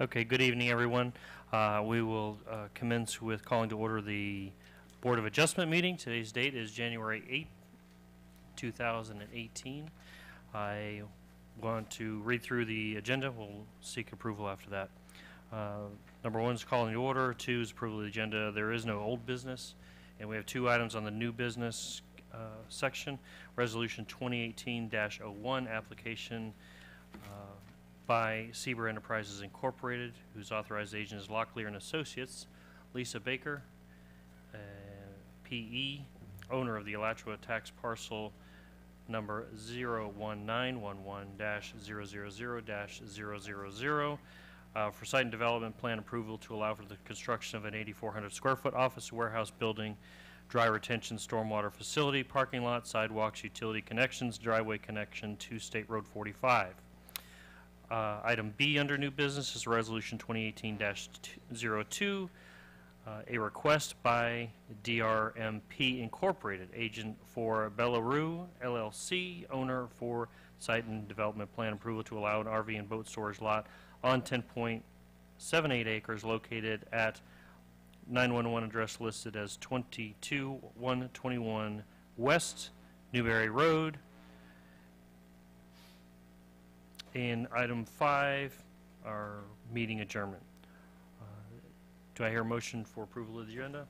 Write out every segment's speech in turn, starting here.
Okay, good evening, everyone. We will commence with calling to order the Board of Adjustment meeting. Today's date is January 8, 2018. I want to read through the agenda. We'll seek approval after that. Number one is calling to order. Two is approval of the agenda. There is no old business, and we have two items on the new business section. Resolution 2018-01, application by Sieber Enterprises Incorporated, whose authorized agent is Locklear and Associates. Lisa Baker, P.E., owner of the Alachua tax parcel number 01911-000-000 for site and development plan approval to allow for the construction of an 8,400 square foot office warehouse building, dry retention stormwater facility, parking lot, sidewalks, utility connections, driveway connection to State Road 45. Item B under new business is Resolution 2018-02, a request by DRMP Incorporated, agent for Bellaroo LLC, owner for site and development plan approval to allow an RV and boat storage lot on 10.78 acres located at 911 address listed as 22121 West Newberry Road. In item 5, our meeting adjournment. Do I hear a motion for approval of the agenda?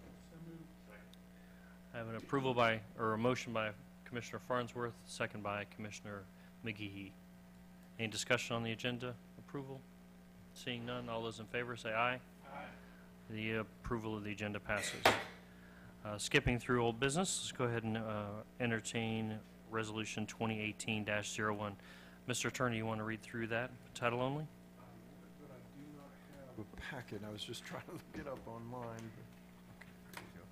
I have an approval by, or a motion by Commissioner Farnsworth, second by Commissioner McGehee. Any discussion on the agenda approval? Seeing none, all those in favor say aye. Aye. The approval of the agenda passes. Skipping through old business, let's go ahead and entertain Resolution 2018-01. Mr. Attorney, you want to read through that title only? But I do not have a packet. I was just trying to look it up online. Okay, there you go.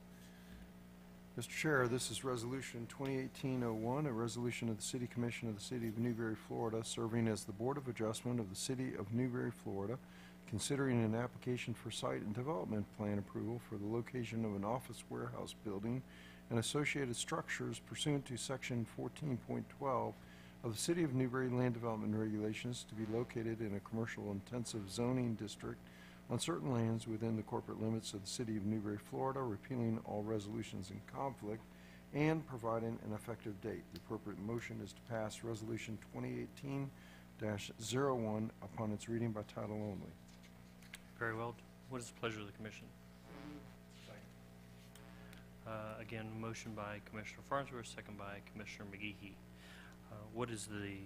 Mr. Chair, this is Resolution 2018-01, a resolution of the City Commission of the City of Newberry, Florida, serving as the Board of Adjustment of the City of Newberry, Florida, considering an application for site and development plan approval for the location of an office warehouse building and associated structures pursuant to Section 14.12 of the City of Newberry Land Development Regulations to be located in a commercial intensive zoning district on certain lands within the corporate limits of the City of Newberry, Florida, repealing all resolutions in conflict and providing an effective date. The appropriate motion is to pass Resolution 2018-01 upon its reading by title only. Very well. What is the pleasure of the Commission? Again, motion by Commissioner Farnsworth, second by Commissioner McGehee. What is the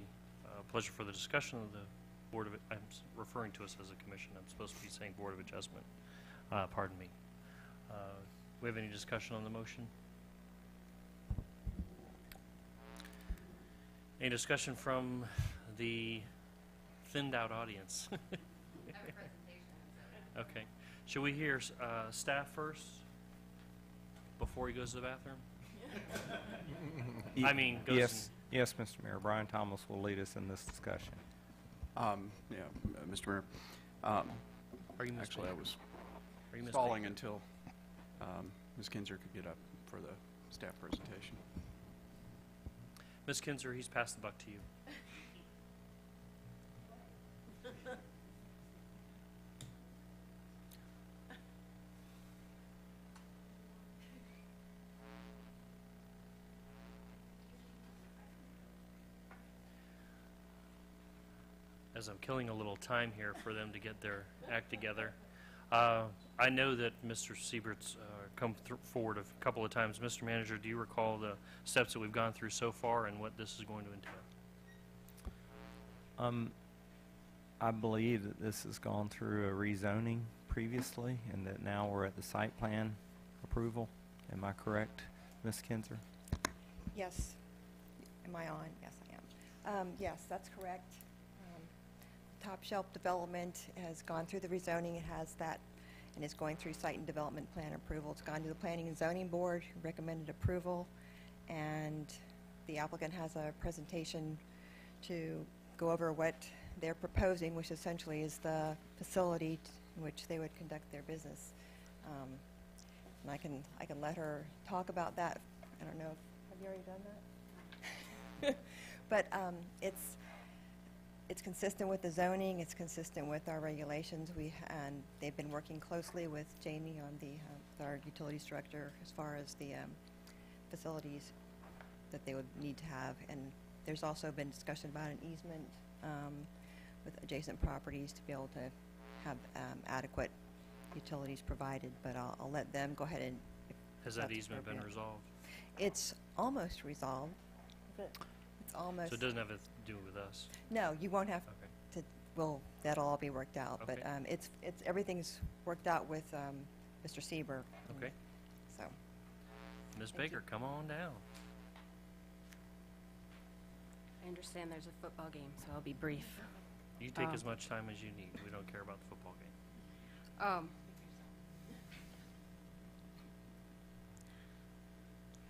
pleasure for the discussion of the Board of, I'm referring to us as a commission, I'm supposed to be saying Board of Adjustment, pardon me. We have any discussion on the motion? Any discussion from the thinned out audience? Okay. Should we hear staff first before he goes to the bathroom? I mean, goes yes. Yes, Mr. Mayor. Brian Thomas will lead us in this discussion. Mr. Mayor. Are you Actually, I was mistaken? stalling until Ms. Kinzer could get up for the staff presentation. Ms. Kinzer, he's passed the buck to you. As I'm killing a little time here for them to get their act together. I know that Mr. Siebert's come forward a couple of times. Mr. Manager, do you recall the steps that we've gone through so far and what this is going to entail? I believe that this has gone through a rezoning previously and that now we're at the site plan approval. Am I correct, Ms. Kinzer? Yes. Am I on? Yes, I am. Yes, that's correct. Top Shelf Development has gone through the rezoning. It has that and is going through site and development plan approval. It's gone to the Planning and Zoning Board, who recommended approval, and the applicant has a presentation to go over what they're proposing, which essentially is the facility in which they would conduct their business. And I can let her talk about that. I don't know. Have you already done that? But it's It's consistent with the zoning, it's consistent with our regulations. And they've been working closely with Jamie on with our utilities director as far as the facilities that they would need to have. And there's also been discussion about an easement with adjacent properties to be able to have adequate utilities provided, but I'll let them go ahead and. Has that that's easement been appropriate. resolved? It's almost resolved. It's almost. So it doesn't have to do with us? No, you won't have Okay. to, well, that'll all be worked out, but Okay. everything's worked out with Mr. Sieber. Okay. So, Ms. Thank you. Baker, come on down. I understand there's a football game, so I'll be brief. You take as much time as you need. We don't care about the football game.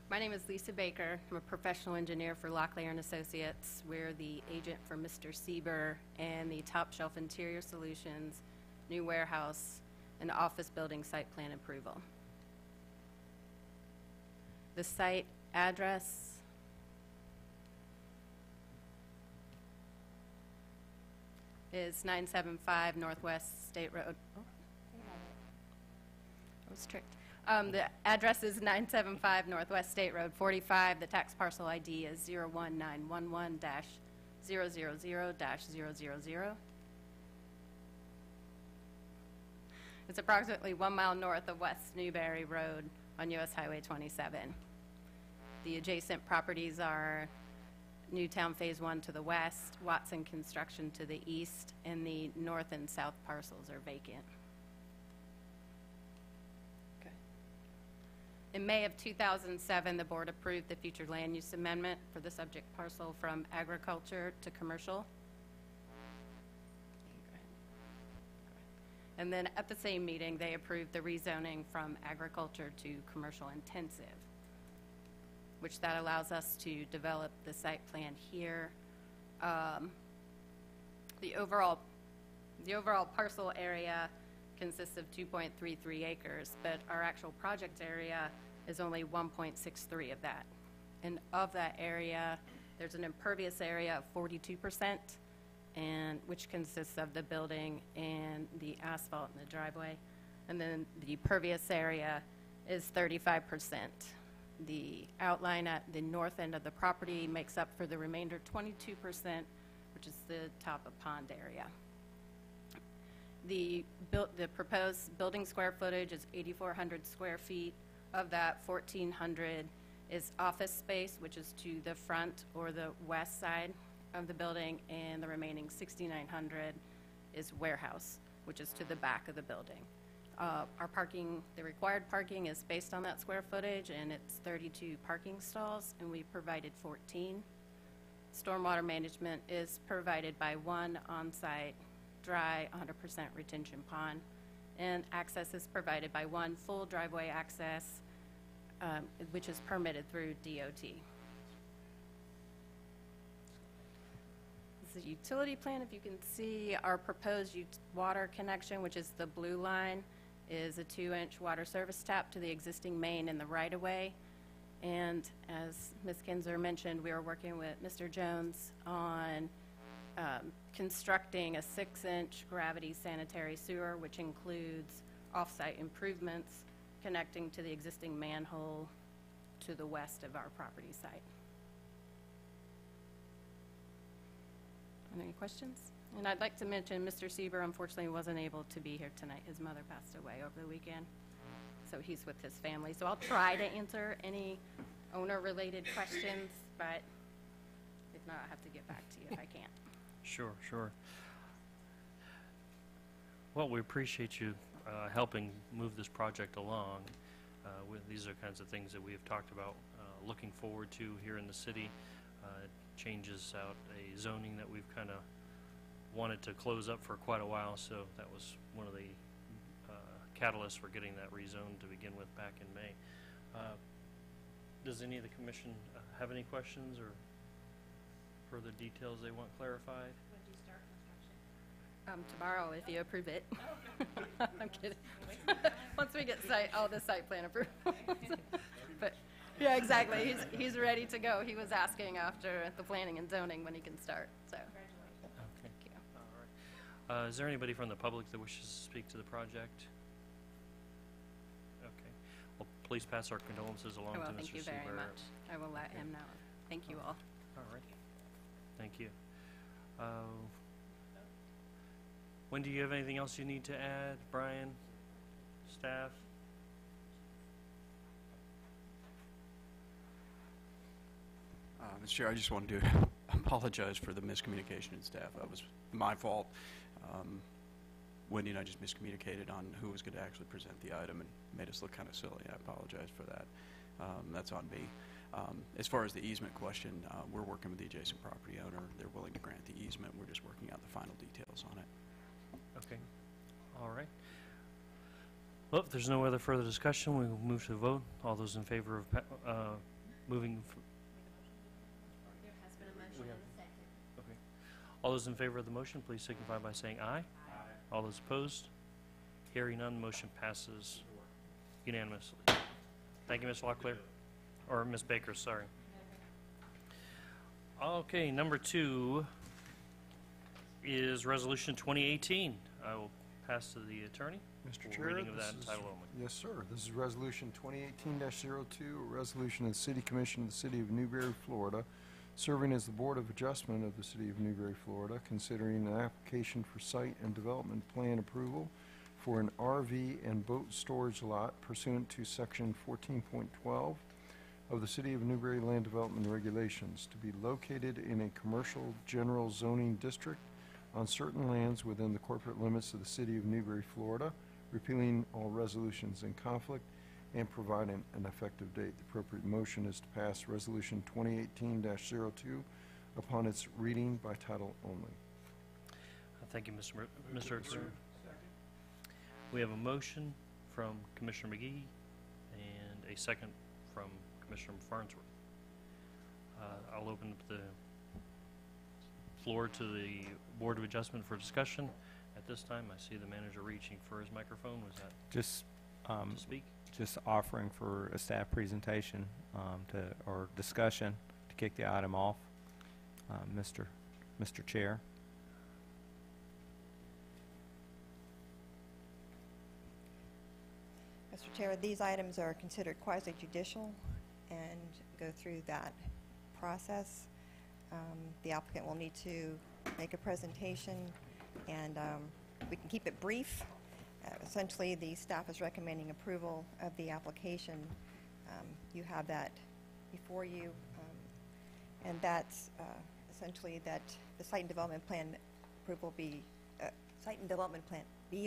My name is Lisa Baker. I'm a professional engineer for Locklear & Associates. We're the agent for Mr. Sieber and the Top Shelf Interior Solutions, new warehouse, and office building site plan approval. The site address is 975 Northwest State Road. Oh, I was tricked. The address is 975 Northwest State Road 45. The tax parcel ID is 01911-000-000. It's approximately 1 mile north of West Newberry Road on US Highway 27. The adjacent properties are Newtown Phase 1 to the west, Watson Construction to the east, and the north and south parcels are vacant. In May of 2007, the board approved the future land use amendment for the subject parcel from agriculture to commercial. And then at the same meeting, they approved the rezoning from agriculture to commercial intensive, which that allows us to develop the site plan here. The overall parcel area consists of 2.33 acres, but our actual project area is only 1.63 of that. And of that area, there's an impervious area of 42%, and which consists of the building and the asphalt in the driveway. And then the pervious area is 35%. The outline at the north end of the property makes up for the remainder 22%, which is the top of pond area. The proposed building square footage is 8,400 square feet. Of that, 1,400 is office space, which is to the front or the west side of the building, and the remaining 6,900 is warehouse, which is to the back of the building. Our parking, the required parking is based on that square footage, and it's 32 parking stalls, and we provided 14. Stormwater management is provided by one on-site dry 100% retention pond, and access is provided by one full driveway access, which is permitted through DOT. This is a utility plan. If you can see, our proposed water connection, which is the blue line, is a 2-inch water service tap to the existing main in the right-of-way. And as Ms. Kinzer mentioned, we are working with Mr. Jones on constructing a 6-inch gravity sanitary sewer, which includes off-site improvements connecting to the existing manhole to the west of our property site. Any questions? And I'd like to mention Mr. Sieber unfortunately wasn't able to be here tonight. His mother passed away over the weekend, so he's with his family. So I'll try to answer any owner-related questions, but if not, I'll have to get back to you if I can't. Sure, sure. Well, we appreciate you helping move this project along. These are kinds of things that we have talked about looking forward to here in the city. It changes out a zoning that we've kind of wanted to close up for quite a while, so that was one of the catalysts for getting that rezoned to begin with back in May. Does any of the commission have any questions or further details they want clarified? When do you start construction? Tomorrow, if you approve it. I'm kidding. Once we get all the site plan approved. But yeah, exactly. He's ready to go. He was asking after the planning and zoning when he can start. So. Okay. Is there anybody from the public that wishes to speak to the project? Okay. Well, please pass our condolences along I to will, Mr. thank you Seaver. very much. I will let him know. Thank you all. All right. Thank you. When do you have anything else you need to add, Brian? Staff? Mr. Chair, I just wanted to apologize for the miscommunication in staff. That was my fault. Wendy and I just miscommunicated on who was going to actually present the item and made us look kind of silly. I apologize for that. That's on me. As far as the easement question, we're working with the adjacent property owner. They're willing to grant the easement. We're just working out the final details on it. Okay. All right. Well, if there's no other further discussion, we will move to the vote. All those in favor of moving... There has been a motion and a second. Okay. All those in favor of the motion, please signify by saying aye. Aye. All those opposed? Hearing none, motion passes unanimously. Thank you, Ms. Locklear. Or Ms. Baker, sorry. Okay, number 2 is Resolution 2018. I will pass to the attorney. Mr. for Chair, reading of this that in is- title only. Yes, sir. This is Resolution 2018-02, a resolution of the City Commission of the City of Newberry, Florida, serving as the Board of Adjustment of the City of Newberry, Florida, considering an application for site and development plan approval for an RV and boat storage lot pursuant to Section 14.12 of the City of Newberry Land Development Regulations to be located in a commercial general zoning district on certain lands within the corporate limits of the City of Newberry, Florida, repealing all resolutions in conflict and providing an effective date. The appropriate motion is to pass Resolution 2018-02 upon its reading by title only. Thank you, Mr. Attorney. We have a motion from Commissioner McGee and a second from Commissioner Farnsworth. I'll open up the floor to the Board of Adjustment for discussion. At this time, I see the manager reaching for his microphone. Was that Just, to speak? just offering for a staff presentation, or discussion to kick the item off. Mr. Chair. Mr. Chair, these items are considered quasi-judicial and go through that process. The applicant will need to make a presentation, and we can keep it brief. Essentially, the staff is recommending approval of the application. You have that before you, and that's essentially that the site and development plan approval be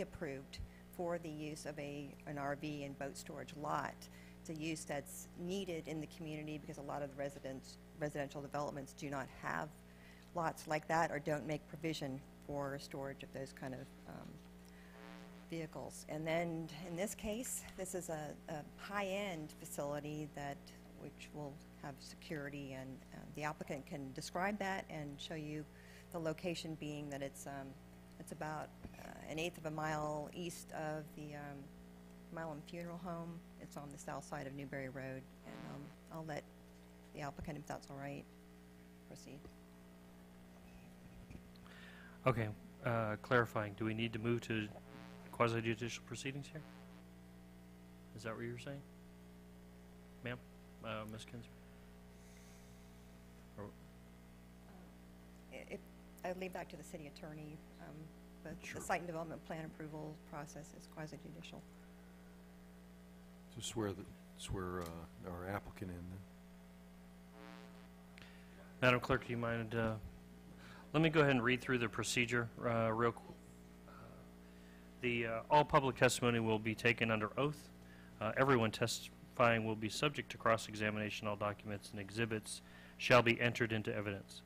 approved for the use of an RV and boat storage lot. It's a use that's needed in the community because a lot of the residential developments do not have lots like that or don't make provision for storage of those kind of vehicles. And then in this case, this is a high-end facility which will have security, and the applicant can describe that and show you the location being that it's about an eighth of a mile east of the Milam Funeral Home. It's on the south side of Newberry Road, and I'll let the applicant, if that's all right, proceed. Okay, clarifying, do we need to move to quasi-judicial proceedings here? Is that what you were saying? Ma'am? Ms. Kinzer? I'd leave that to the city attorney, but Sure. the site and development plan approval process is quasi-judicial. So swear our applicant in then. Madam Clerk, do you mind, let me go ahead and read through the procedure real quick. All public testimony will be taken under oath. Everyone testifying will be subject to cross-examination. All documents and exhibits shall be entered into evidence.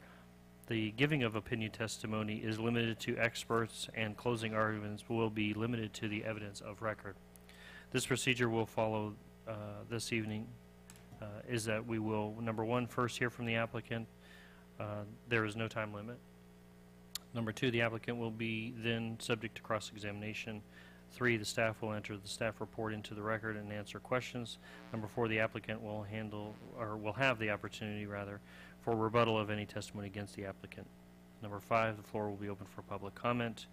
The giving of opinion testimony is limited to experts, and closing arguments will be limited to the evidence of record. This procedure will follow this evening is that we will, number one, first hear from the applicant. There is no time limit. Number two, the applicant will be then subject to cross-examination. 3, the staff will enter the staff report into the record and answer questions. Number 4, the applicant will have the opportunity, for rebuttal of any testimony against the applicant. Number 5, the floor will be open for public comment.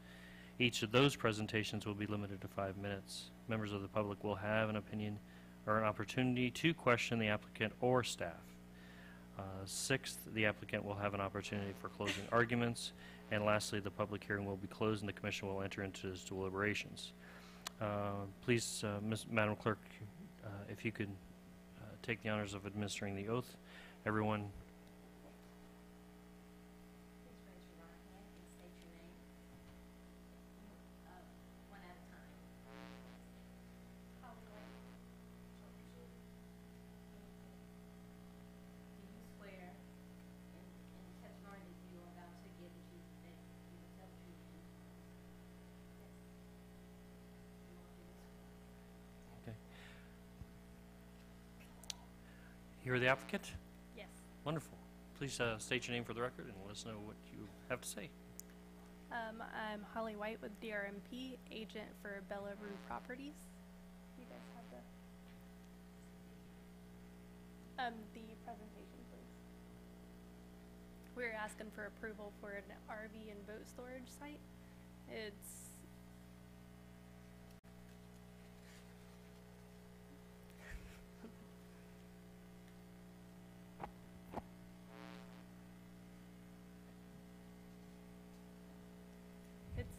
Each of those presentations will be limited to 5 minutes. Members of the public will have an opinion or an opportunity to question the applicant or staff. Sixth, the applicant will have an opportunity for closing arguments. And lastly, the public hearing will be closed and the commission will enter into its deliberations. Please, Madam Clerk, if you could take the honors of administering the oath. Everyone, Please raise your right hand and state your name. One at a time. Holly White. Do you swear in the testimony that you are about to give that you will tell the truth? Yes. You want to do this one? okay. You're the applicant? Yes. Wonderful. Please state your name for the record and let us know what you have to say. I'm Holly White with DRMP, agent for Bella Rue Properties. You guys have the presentation, please. We're asking for approval for an RV and boat storage site. It's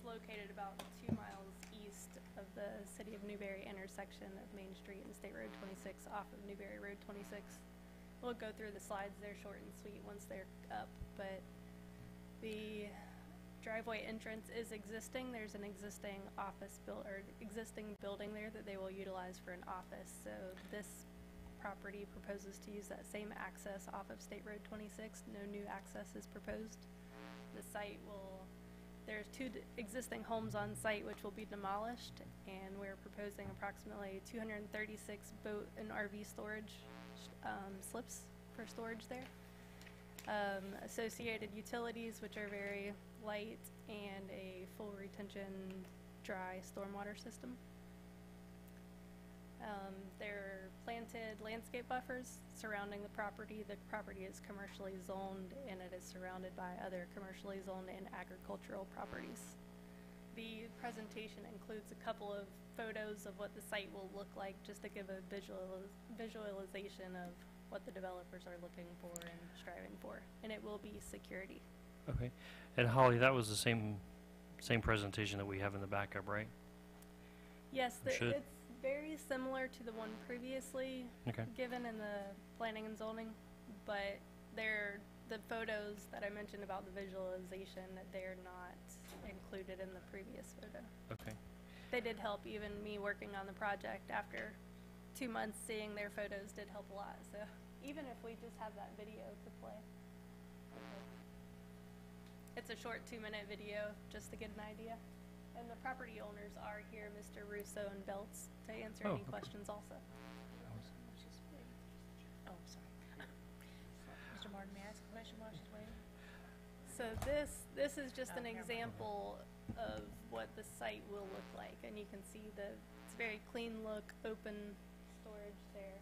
located about 2 miles east of the City of Newberry intersection of Main Street and State Road 26 off of Newberry Road 26. We'll go through the slides. They're short and sweet once they're up, but the driveway entrance is existing. There's an existing existing building there that they will utilize for an office. So this property proposes to use that same access off of State Road 26. No new access is proposed. The site there's 2 existing homes on site which will be demolished, and we're proposing approximately 236 boat and RV storage slips for storage there. Associated utilities, which are very light, and a full retention dry stormwater system. There are planted landscape buffers surrounding the property. The property is commercially zoned, and it is surrounded by other commercially zoned and agricultural properties. The presentation includes a couple of photos of what the site will look like, just to give a visualization of what the developers are looking for and striving for, and it will be security. Okay. And Holly, that was the same presentation that we have in the backup, right? Yes, Should. it's very similar to the one previously Okay. given in the planning and zoning, but the photos that I mentioned about the visualization, that they're not included in the previous photo. Okay. They did help. Even me working on the project after 2 months, seeing their photos did help a lot. So even if we just have that video to play, it's a short 2-minute video just to get an idea. And the property owners are here, Mr. Russo and Belts, to answer any okay. questions also. Oh, sorry. Mr. Martin, may I ask a question while she's waiting? So this is just an example of what the site will look like, and you can see it's very clean look, open storage there.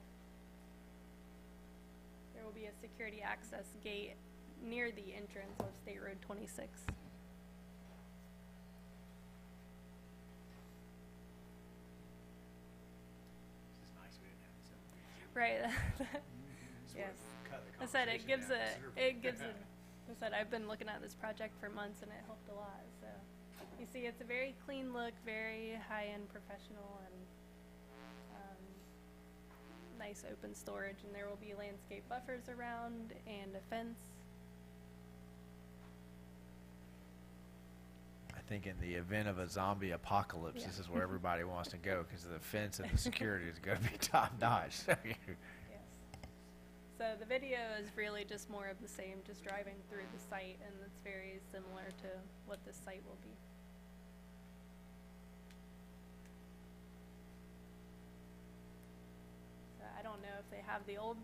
There will be a security access gate near the entrance of State Road 26. Right. Yes. I said it gives a. I said I've been looking at this project for months, and it helped a lot. So you see, it's a very clean look, very high-end professional, and nice open storage. And there will be landscape buffers around and a fence. I think in the event of a zombie apocalypse, Yeah. this is where everybody wants to go because the fence and the security is going to be top notch. Yes. So the video is really just more of the same, just driving through the site, and it's very similar to what this site will be. So I don't know if they have the old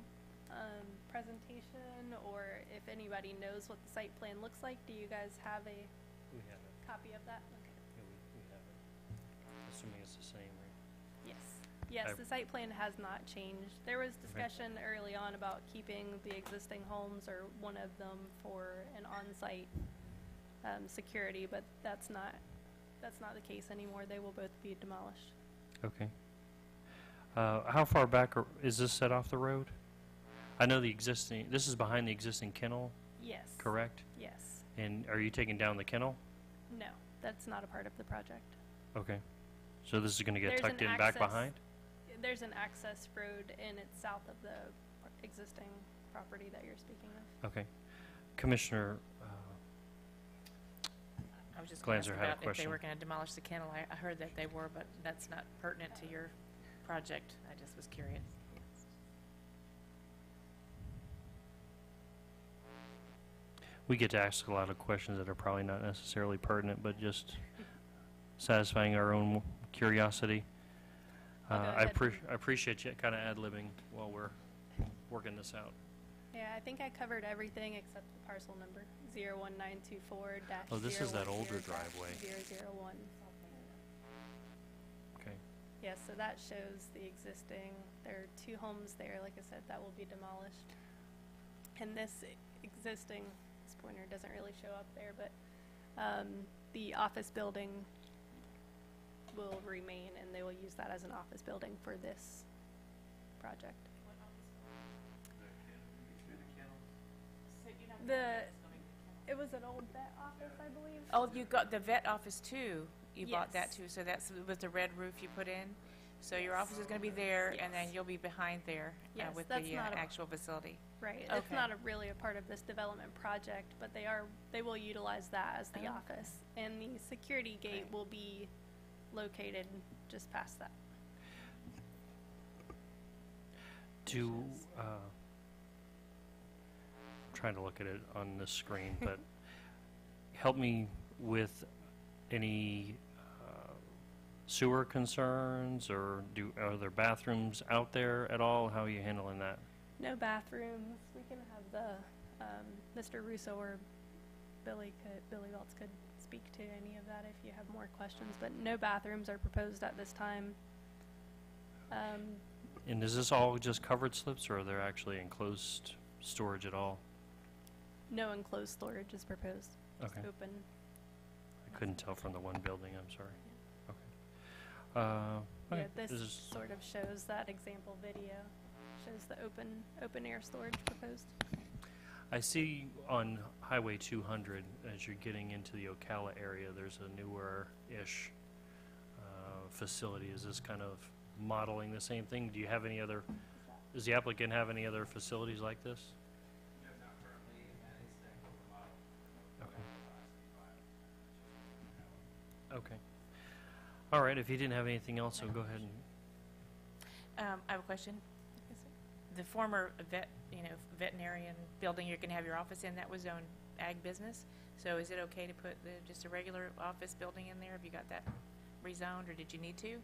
presentation or if anybody knows what the site plan looks like. Do you guys have a We have it. copy of that? Okay. Yeah, we have it. Assuming it's the same, right? Yes. Yes, I- the site plan has not changed. There was discussion early on about keeping the existing homes or one of them for an on-site security, but that's not that's not the case anymore. They will both be demolished. Okay. How far back is this set off the road? I know this is behind the existing kennel, Yes. correct? Yes. And are you taking down the kennel? No, that's not a part of the project. Okay. So this is going to get There's tucked an in back access- behind? There's an access road and it's south of the existing property that you're speaking of. Okay. Commissioner, I was just going to Glanzer ask had a about if question. they were going to demolish the kennel. I heard that they were, but that's not pertinent to your project. I just was curious. we get to ask a lot of questions that are probably not necessarily pertinent, but just satisfying our own curiosity. I'll go I ahead and- appreciate you kind of ad-libbing while we're working this out. Yeah, I think I covered everything except the parcel number, 01924 dash. Oh, this is that older driveway. 001. Okay. Yes, so that shows the existing, there are two homes there, like I said, that will be demolished. And this existing, this pointer doesn't really show up there, but the office building will remain, and they will use that as an office building for this project. It was an old vet office, I believe. Oh, you got the vet office too. You bought that Yes. too. So that's with the red roof you put in. So your office is going to be there, and then Yes. you'll be behind there Yes, with that's the not a- actual facility. Right, it's Okay. not really a part of this development project, but they will utilize that as the Oh. office. And the security gate Great. will be located just past that. I'm trying to look at it on this screen, but help me with any sewer concerns, or are there bathrooms out there at all? How are you handling that? No bathrooms, we can have Mr. Russo or Billy Welts could speak to any of that if you have more questions, but no bathrooms are proposed at this time. And is this all just covered slips, or are there actually enclosed storage at all? No enclosed storage is proposed, just Okay. open. I couldn't tell from the one building, I'm sorry. Okay. Yeah, Okay, this is- sort of shows that example video, shows the open air storage proposed. I see on Highway 200, as you're getting into the Ocala area, there's a newer-ish facility. Is this kind of modeling the same thing? Do you have any other, does the applicant have any other facilities like this? Okay. Okay. All right, if you didn't have anything else, so go ahead and, I have a question. The former veterinarian building you're going to have your office in, that was zoned ag business. So is it okay to put just a regular office building in there? Have you got that rezoned, or did you need to?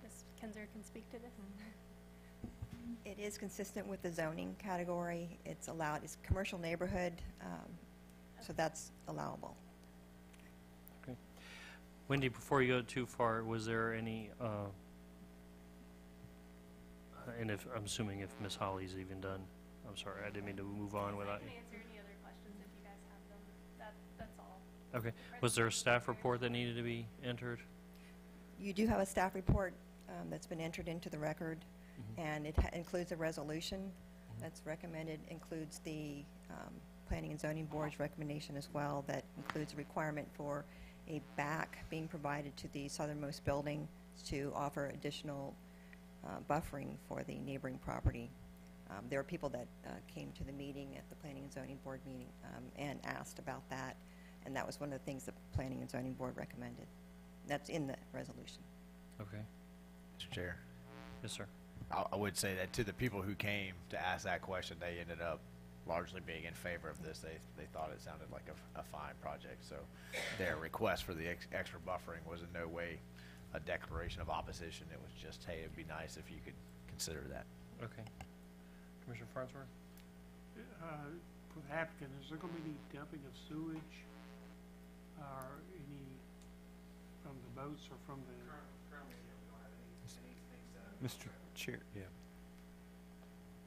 Ms. Kinzer can speak to this. It is consistent with the zoning category. It's allowed, it's commercial neighborhood, so that's allowable. okay. Wendy, before you go too far, was there any, and if, I'm assuming if Ms. Holly's even done, I'm sorry, I didn't mean to move on without I you. can answer any other questions if you guys have them. That's all. Okay, was there a staff report that needed to be entered? You do have a staff report that's been entered into the record, and it includes a resolution that's recommended, includes the Planning and Zoning Board's recommendation as well, that includes a requirement for a back being provided to the southernmost building to offer additional buffering for the neighboring property. There were people that came to the meeting, at the Planning and Zoning Board meeting, and asked about that, and that was one of the things the Planning and Zoning Board recommended. That's in the resolution. Okay, Mr. Chair, yes, sir. I would say that to the people who came to ask that question, they ended up largely being in favor of this. They thought it sounded like a fine project. So their request for the extra buffering was in no way a declaration of opposition. It was just, hey, it'd be nice if you could consider that. Okay. Commissioner Farnsworth? For the applicant, is there going to be any dumping of sewage or any from the boats or from the? Mr. Chair, yeah.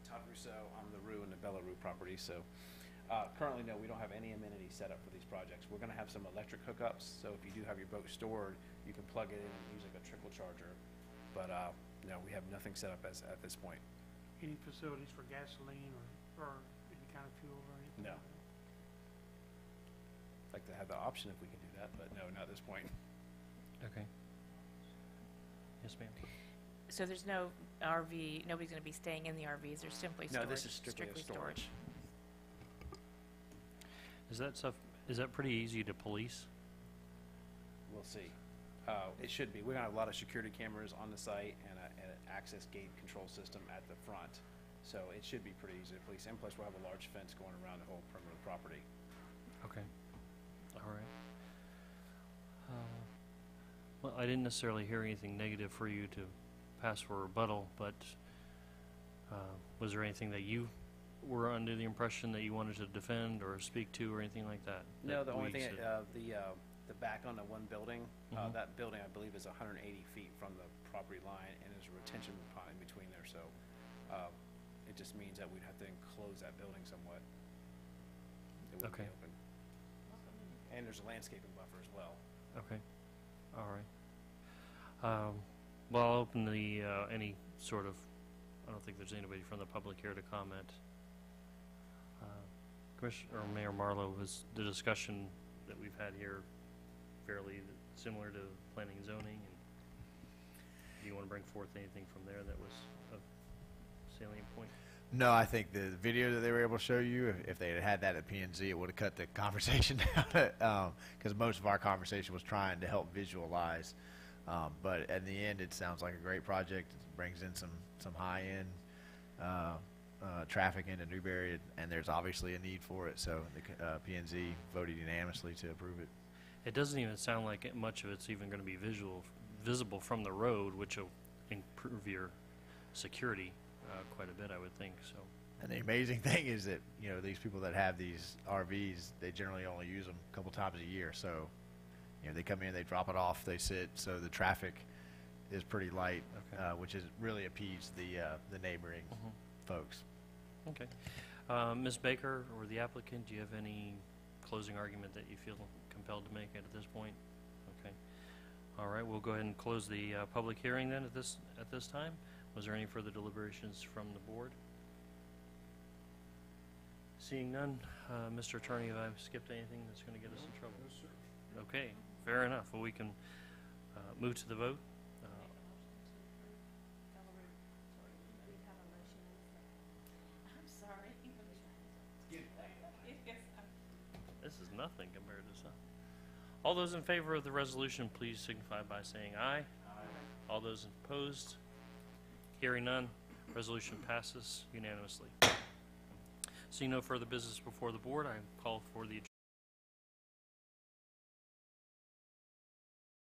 Todd Rousseau on the Rue and the Bella Rue property. So Currently, no, we don't have any amenities set up for these projects. We're gonna have some electric hookups, so if you do have your boat stored, you can plug it in and use like a trickle charger. But, no, we have nothing set up at this point. Any facilities for gasoline or any kind of fuel or anything? No. like that? I'd like to have the option if we can do that, but no, not at this point. Okay. Yes, ma'am. So there's no RV, nobody's gonna be staying in the RVs, there's simply No, storage? this is strictly a storage. Is that pretty easy to police? We'll see. It should be. We're gonna have a lot of security cameras on the site and an access gate control system at the front. So it should be pretty easy to police. And plus, we'll have a large fence going around the whole perimeter of the property. Okay. All right. Well, I didn't necessarily hear anything negative for you to pass for rebuttal, but was there anything that you were under the impression that you wanted to defend or speak to or anything like that? No, that the only we thing, said? the back on the one building, Mhm. that building, I believe, is 180 feet from the property line, and there's a retention pond in between there, so it just means that we'd have to enclose that building somewhat. It wouldn't be Okay. open. And there's a landscaping buffer as well. Okay. All right. Well, I'll open the, any sort of, I don't think there's anybody from the public here to comment. Commissioner, or Mayor Marlowe, was the discussion that we've had here fairly similar to planning and zoning? And do you want to bring forth anything from there that was a salient point? No, I think the video that they were able to show you, if they had had that at P&Z, it would have cut the conversation down, because most of our conversation was trying to help visualize. But at the end, it sounds like a great project. It brings in some high-end traffic into Newberry, and there's obviously a need for it. So the P&Z voted unanimously to approve it. It doesn't even sound like much of it's even going to be visible from the road, which will improve your security quite a bit, I would think. So. And the amazing thing is that, you know, these people that have these RVs, they generally only use them a couple times a year. So, you know, they come in, they drop it off, they sit. So the traffic is pretty light, Okay. which is really appeased the neighboring folks. Okay. Ms. Baker or the applicant, do you have any closing argument that you feel compelled to make at this point? Okay. All right, we'll go ahead and close the public hearing then at this time. Was there any further deliberations from the board? Seeing none, Mr. Attorney, have I skipped anything that's going to get us in trouble? No, sir. Okay, fair enough. Well, we can move to the vote. I'm sorry. This is nothing compared to some. All those in favor of the resolution, please signify by saying aye. Aye. All those opposed? Hearing none, resolution passes unanimously. Seeing no further business before the board, I call for the